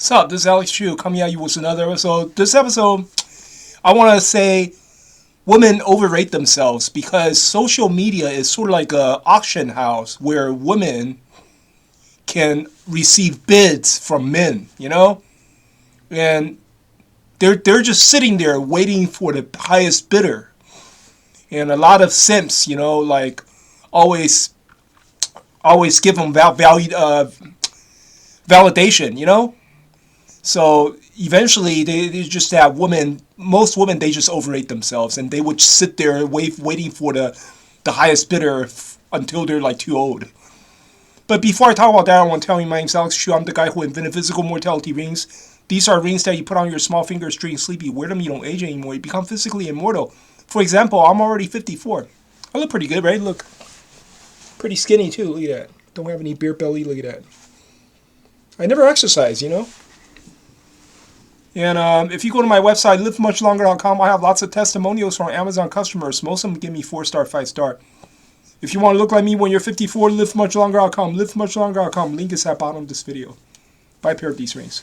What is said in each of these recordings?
What's up? This is Alex Chu coming at you with another episode. This episode, I want to say women overrate themselves because social media is sort of like an auction house where women can receive bids from men, and they're just sitting there waiting for the highest bidder. And a lot of simps, like always give them validation, So eventually, they just have most women, they just overrate themselves, and they would sit there waiting for the highest bidder until they're like too old. But before I talk about that, I want to tell you my name's Alex Chu. I'm the guy who invented physical mortality rings. These are rings that you put on your small fingers during sleep. You wear them, you don't age anymore. You become physically immortal. For example, I'm already 54. I look pretty good, right? Look pretty skinny too. Look at that. Don't have any beer belly. Look at that. I never exercise, And if you go to my website, livemuchlonger.com, I have lots of testimonials from Amazon customers. Most of them give me 4-star, 5-star. If you want to look like me when you're 54, livemuchlonger.com, livemuchlonger.com. Link is at the bottom of this video. Buy a pair of these rings.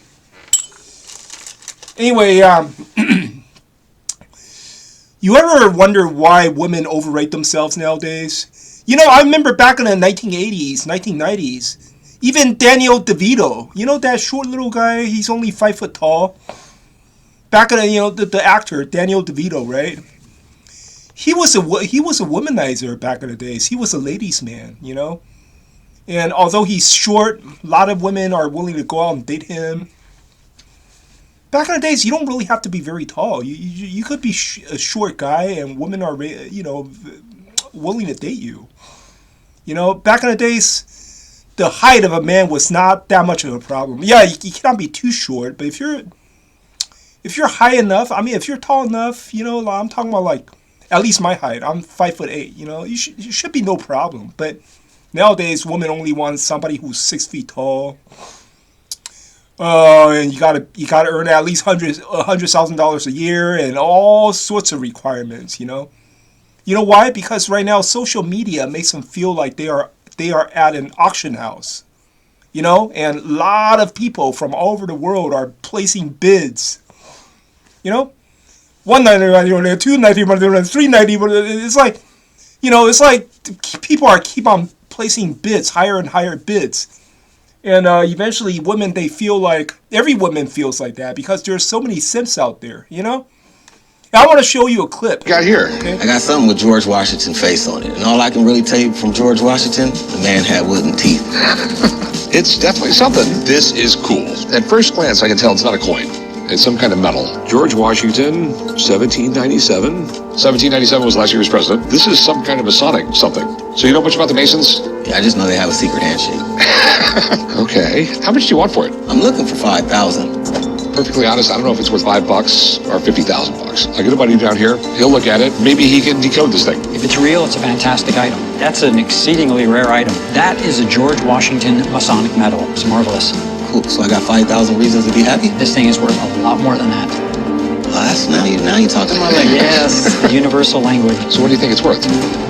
Anyway, you ever wonder why women overrate themselves nowadays? I remember back in the 1980s, 1990s, even Daniel DeVito, that short little guy, he's only 5 foot tall. Back in the actor, Daniel DeVito, right? He was a womanizer back in the days. He was a ladies' man, And although he's short, a lot of women are willing to go out and date him. Back in the days, you don't really have to be very tall. You could be a short guy, and women are, willing to date you. Back in the days, the height of a man was not that much of a problem. Yeah, you cannot be too short, but if you're high enough, if you're tall enough, I'm talking about like at least my height. I'm 5'8". You should be no problem. But nowadays, women only want somebody who's 6 feet tall. And you gotta earn at least $100,000 a year and all sorts of requirements. You know why? Because right now social media makes them feel like they are at an auction house. And a lot of people from all over the world are placing bids. 190, 290, 390. It's like, it's like people keep on placing bids, higher and higher bids. And eventually women, they feel like, every woman feels like that because there's so many simps out there, Now, I want to show you a clip. Got here. Okay? I got something with George Washington's face on it. And all I can really tell you from George Washington, the man had wooden teeth. It's definitely something. This is cool. At first glance, I can tell it's not a coin. It's some kind of metal. George Washington, 1797. 1797 was last year's president. This is some kind of Masonic something. So you know much about the Masons? Yeah, I just know they have a secret handshake. Okay. How much do you want for it? I'm looking for $5,000. Perfectly honest, I don't know if it's worth $5 or $50,000. I get a buddy down here. He'll look at it. Maybe he can decode this thing. If it's real, it's a fantastic item. That's an exceedingly rare item. That is a George Washington Masonic medal. It's marvelous. Cool. So I got 5,000 reasons to be happy? This thing is worth a lot more than that. Well, that's now you're talking my language. Yes, universal language. So what do you think it's worth?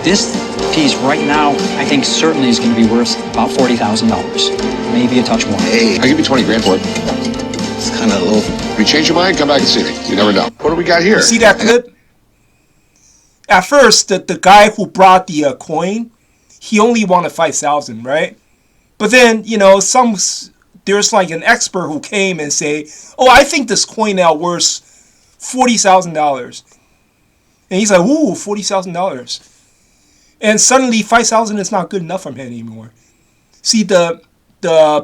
This piece right now, I think certainly is going to be worth about $40,000. Maybe a touch more. Hey, I'll give you 20 grand for it. It's kind of low. If you change your mind, come back and see me. You never know. What do we got here? See that clip? At first, the guy who brought the coin, he only wanted 5,000, right? But then, there's like an expert who came and say, "Oh, I think this coin now worth $40,000." And he's like, "Ooh, $40,000." And suddenly 5,000 is not good enough for him anymore. See, the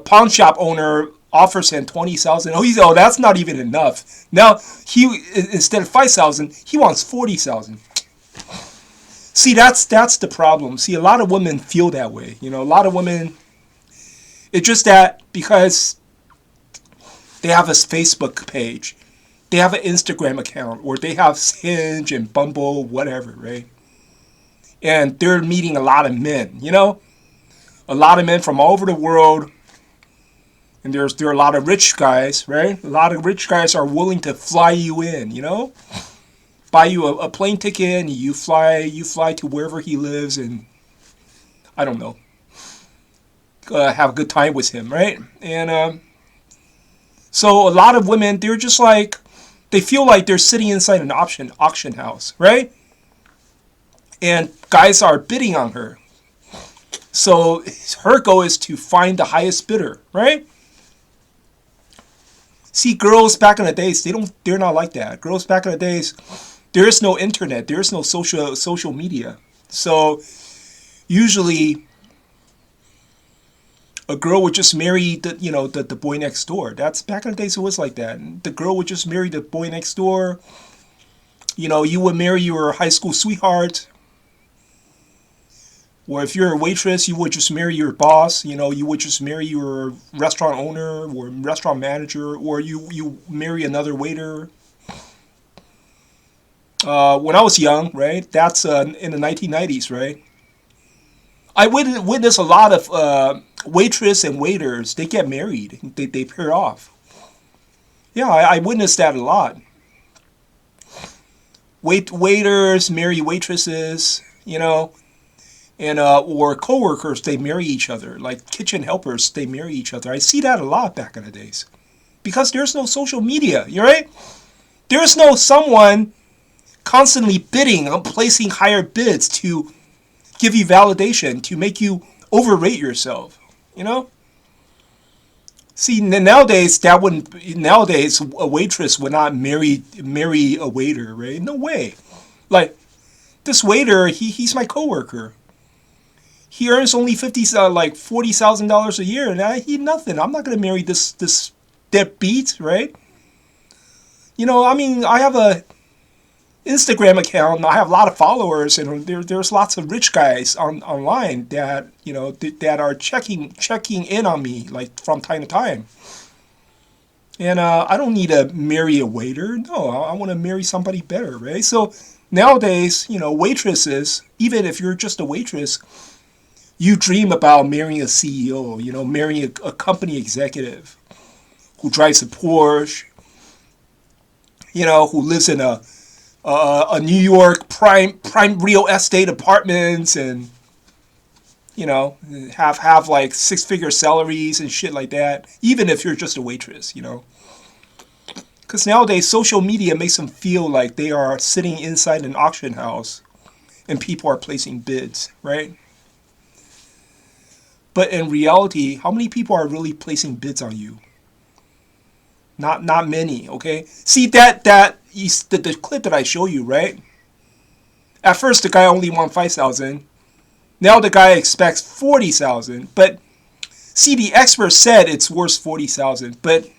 pawn shop owner offers him 20,000. Oh, that's not even enough. Now he, instead of 5,000, he wants 40,000. See, that's the problem. See, a lot of women feel that way. A lot of women. It's just that because they have a Facebook page, they have an Instagram account, or they have Hinge and Bumble, whatever, right? And they're meeting a lot of men, a lot of men from all over the world. And there are a lot of rich guys, right? A lot of rich guys are willing to fly you in, buy you a plane ticket, and you fly to wherever he lives, and I don't know. Have a good time with him, right? And So a lot of women, they're just like, they feel like they're sitting inside an auction house, right? And guys are bidding on her. So her goal is to find the highest bidder, right? See, girls back in the days, they're not like that. Girls back in the days, there is no internet, there is no social media. So usually a girl would just marry the boy next door. That's back in the days, it was like that. The girl would just marry the boy next door. You would marry your high school sweetheart. Or if you're a waitress, you would just marry your boss. You would just marry your restaurant owner or restaurant manager, or you marry another waiter. When I was young, right? That's in the 1990s, right? I witnessed a lot of waitress and waiters. They get married. They pair off. Yeah, I witnessed that a lot. Waiters marry waitresses, and or coworkers, they marry each other. Like kitchen helpers, they marry each other. I see that a lot back in the days, because there's no social media. You're right. There's no someone constantly bidding on placing higher bids to give you validation, to make you overrate yourself. See, nowadays a waitress would not marry a waiter, right? No way. Like this waiter, he's my coworker. He earns only $40,000 a year, and he nothing. I'm not gonna marry this deadbeat, right? I mean, I have a Instagram account. I have a lot of followers, and there's lots of rich guys online that that are checking in on me like from time to time. And I don't need to marry a waiter. No, I want to marry somebody better, right? So nowadays, waitresses, even if you're just a waitress, you dream about marrying a CEO. Marrying a company executive who drives a Porsche. Who lives in a New York prime real estate apartments, and have like 6-figure salaries and shit like that. Even if you're just a waitress, because nowadays social media makes them feel like they are sitting inside an auction house, and people are placing bids, right? But in reality, how many people are really placing bids on you? Not many, okay? See the clip that I show you, right? At first the guy only won 5,000. Now the guy expects 40,000. But see, the expert said it's worth 40,000. But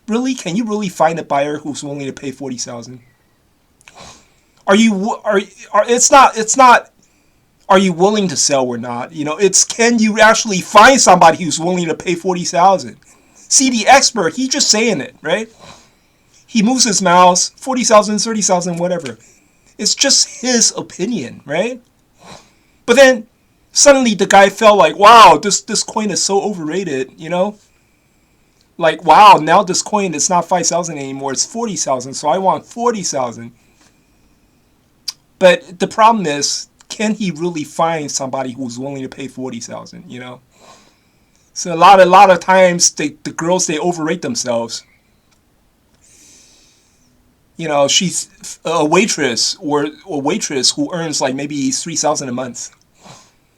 really, can you really find a buyer who's willing to pay 40,000? It's not are you willing to sell or not? It's, can you actually find somebody who's willing to pay 40,000? See, the expert, he's just saying it, right? He moves his mouth, 40,000, 30,000, whatever. It's just his opinion, right? But then suddenly the guy felt like, wow, this coin is so overrated, Like, wow, now this coin is not 5,000 anymore, it's 40,000, so I want 40,000. But the problem is, can he really find somebody who's willing to pay 40,000, So a lot of times the girls, they overrate themselves. She's a waitress or a waitress who earns like maybe 3,000 a month.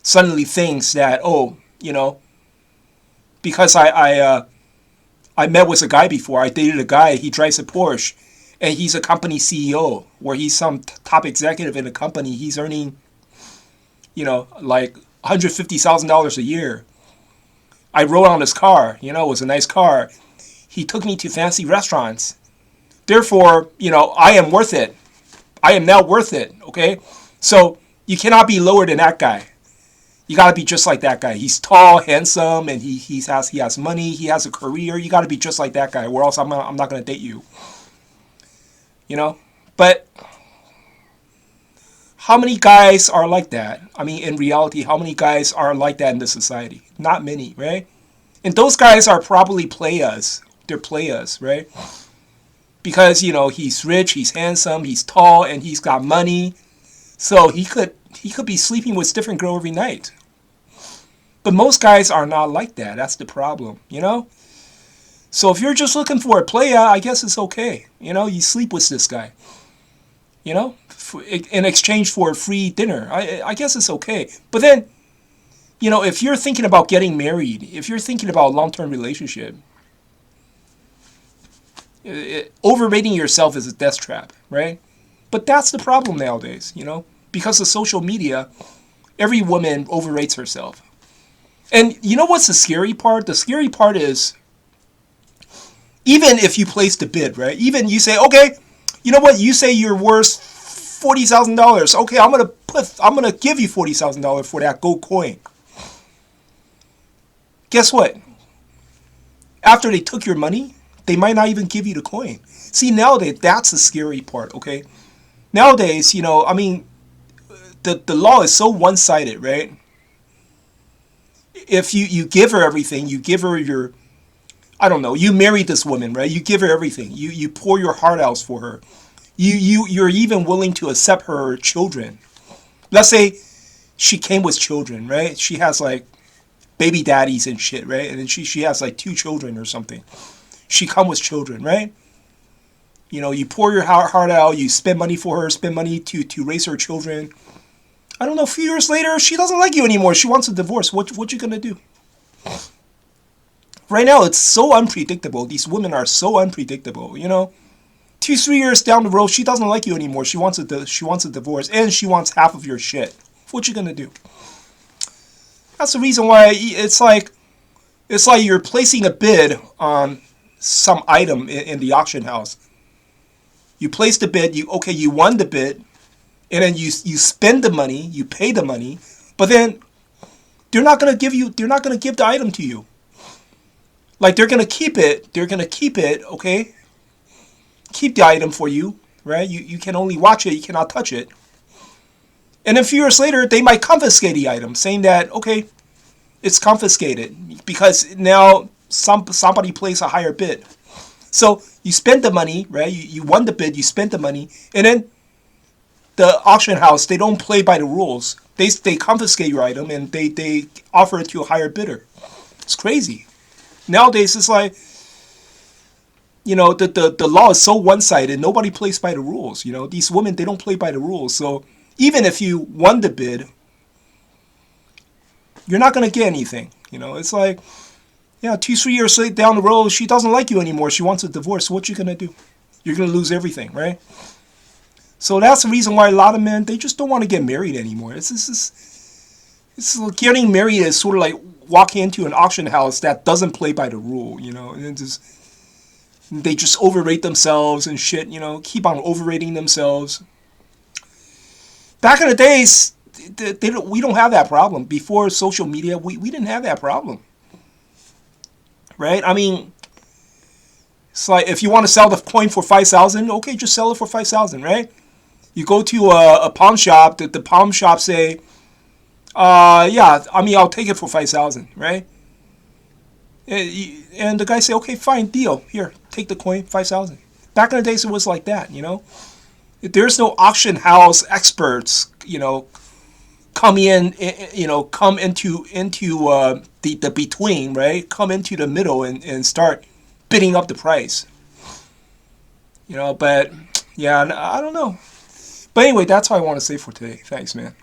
Suddenly thinks that, because I met with a guy before. I dated a guy. He drives a Porsche, and he's a company CEO, or he's some top executive in a company. He's earning, like $150,000 a year. I rode on his car, it was a nice car. He took me to fancy restaurants. Therefore, I am worth it. I am now worth it, okay? So you cannot be lower than that guy. You got to be just like that guy. He's tall, handsome, and he has money, he has a career. You got to be just like that guy, or else I'm not going to date you. But how many guys are like that? I mean, in reality, how many guys are like that in this society? Not many, right? And those guys are probably players. They're players, right? Because, he's rich, he's handsome, he's tall, and he's got money. So he could be sleeping with a different girl every night. But most guys are not like that. That's the problem, So if you're just looking for a playa, I guess it's okay. You sleep with this guy. In exchange for a free dinner. I guess it's okay. But then, if you're thinking about getting married, if you're thinking about a long-term relationship, overrating yourself is a death trap, right? But that's the problem nowadays, because of social media, every woman overrates herself. And you know what's the scary part? The scary part is, even if you place the bid, right? Even you say, okay, you know what? You say you're worth $40,000. Okay, I'm gonna give you $40,000 for that gold coin. Guess what? After they took your money, they might not even give you the coin. See, nowadays that's the scary part. Okay, nowadays, the law is so one-sided, right? If you give her everything, you give her your, I don't know, you married this woman, right? You give her everything. You pour your heart out for her. You're even willing to accept her children. Let's say she came with children, right? She has like baby daddies and shit, right? And then she has like 2 children or something. She come with children, right? You pour your heart out, you spend money for her, spend money to raise her children. I don't know, a few years later, she doesn't like you anymore. She wants a divorce. What you gonna do? Right now, it's so unpredictable. These women are so unpredictable, 2, 3 years down the road, she doesn't like you anymore. She wants a divorce, and she wants half of your shit. What you gonna do? That's the reason why it's like you're placing a bid on some item in the auction house. You place the bid. You won the bid, and then you spend the money. You pay the money, but then they're not gonna give the item to you. Like they're gonna keep it. Okay. Keep the item for you, right? You can only watch it, you cannot touch it. And a few years later, they might confiscate the item, saying that, okay, it's confiscated because now somebody placed a higher bid. So you spend the money, right? You won the bid, you spent the money, and then the auction house, they don't play by the rules. They confiscate your item and they offer it to a higher bidder. It's crazy. Nowadays, it's like, the law is so one-sided. Nobody plays by the rules. These women, they don't play by the rules. So even if you won the bid, you're not going to get anything. It's like, 2, 3 years down the road, she doesn't like you anymore. She wants a divorce. What you going to do? You're going to lose everything, right? So that's the reason why a lot of men, they just don't want to get married anymore. It's getting married is sort of like walking into an auction house that doesn't play by the rule, and they just overrate themselves and shit, keep on overrating themselves. Back in the days, we don't have that problem. Before social media, we didn't have that problem. Right? It's like if you want to sell the coin for 5,000, okay, just sell it for 5,000, right? You go to a pawn shop, the pawn shop say, I'll take it for 5,000, right? And the guy say, okay, fine, deal. Here, take the coin, 5,000. Back in the days, it was like that, There's no auction house experts, come into the between, right? Come into the middle and start bidding up the price. But yeah, I don't know. But anyway, that's all I want to say for today. Thanks, man.